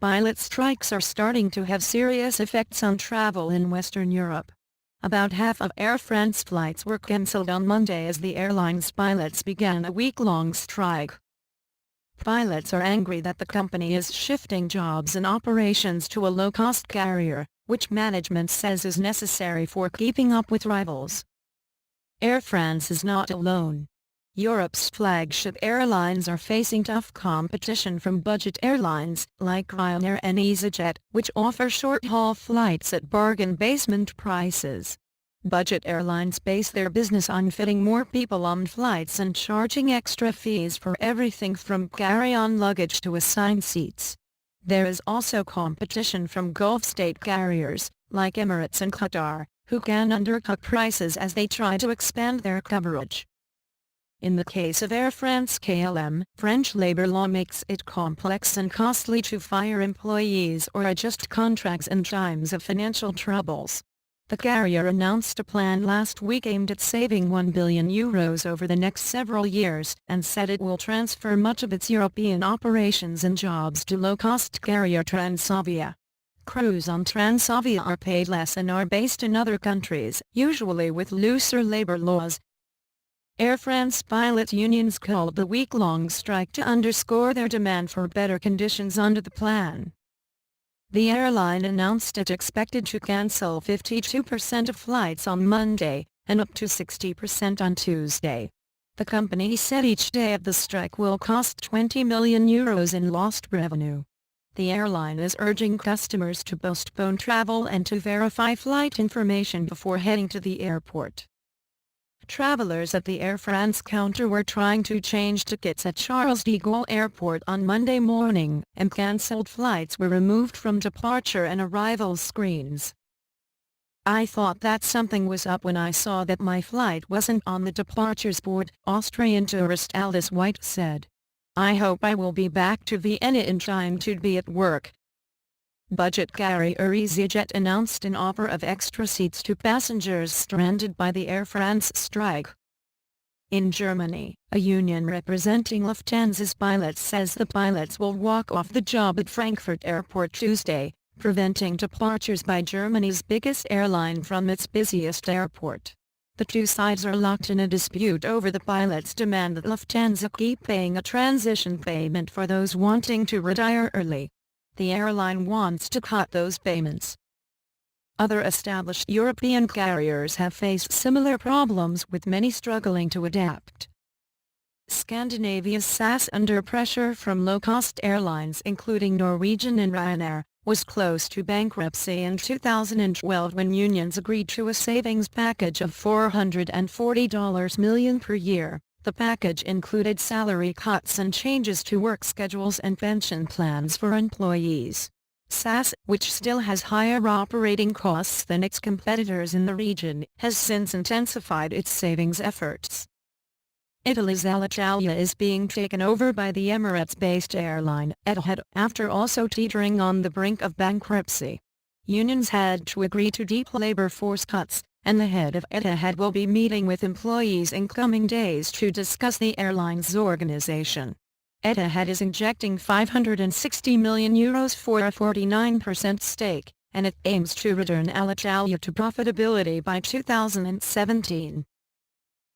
pilot strikes are starting to have serious effects on travel in Western Europe. About half of Air France flights were cancelled on Monday as the airline's pilots began a week-long strike. Pilots are angry that the company is shifting jobs and operations to a low-cost carrier, which management says is necessary for keeping up with rivals. Air France is not alone. Europe's flagship airlines are facing tough competition from budget airlines like Ryanair and EasyJet, which offer short-haul flights at bargain basement prices. Budget airlines base their business on fitting more people on flights and charging extra fees for everything from carry-on luggage to assigned seats. There is also competition from Gulf state carriers, like Emirates and Qatar, who can undercut prices as they try to expand their coverage. In the case of Air France-KLM, French labor law makes it complex and costly to fire employees or adjust contracts in times of financial troubles. The carrier announced a plan last week aimed at saving €1 billion over the next several years and said it will transfer much of its European operations and jobs to low-cost carrier Transavia. Crews on Transavia are paid less and are based in other countries, usually with looser labor laws. Air France pilot unions called the week-long strike to underscore their demand for better conditions under the plan. The airline announced it expected to cancel 52% of flights on Monday, and up to 60% on Tuesday. The company said each day of the strike will cost €20 million in lost revenue. The airline is urging customers to postpone travel and to verify flight information before heading to the airport. Travelers at the Air France counter were trying to change tickets at Charles de Gaulle Airport on Monday morning, and cancelled flights were removed from departure and arrival screens. "I thought that something was up when I saw that my flight wasn't on the departures board," Austrian tourist Aldous White said. "I hope I will be back to Vienna in time to be at work." Budget carrier EasyJet announced an offer of extra seats to passengers stranded by the Air France strike. In Germany, a union representing Lufthansa's pilots says the pilots will walk off the job at Frankfurt Airport Tuesday, preventing departures by Germany's biggest airline from its busiest airport. The two sides are locked in a dispute over the pilots' demand that Lufthansa keep paying a transition payment for those wanting to retire early. The airline wants to cut those payments. Other established European carriers have faced similar problems, with many struggling to adapt. Scandinavia's SAS, under pressure from low-cost airlines including Norwegian and Ryanair, was close to bankruptcy in 2012 when unions agreed to a savings package of $440 million per year. The package included salary cuts and changes to work schedules and pension plans for employees. SAS, which still has higher operating costs than its competitors in the region, has since intensified its savings efforts. Italy's Alitalia is being taken over by the Emirates-based airline Etihad after also teetering on the brink of bankruptcy. Unions had to agree to deep labor force cuts, and the head of Etihad will be meeting with employees in coming days to discuss the airline's organization. Etihad is injecting €560 million for a 49% stake, and it aims to return Alitalia to profitability by 2017.